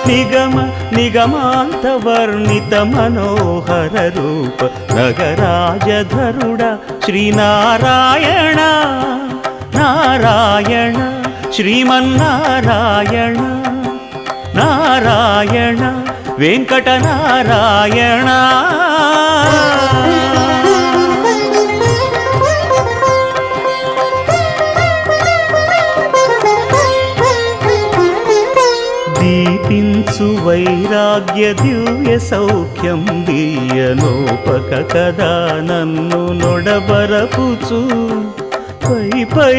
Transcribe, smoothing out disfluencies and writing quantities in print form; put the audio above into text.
నిగమ నిగమాంత వర్ణిత మనోహర రూప నగరాజధరుడ శ్రీనారాయణ నారాయణ శ్రీమన్నారాయణ నారాయణ వెంకటనారాయణ దీపించు వైరాగ్య దివ్య సౌఖ్యం దీయనోపక కదా నన్ను నొడబరపుచు పై పై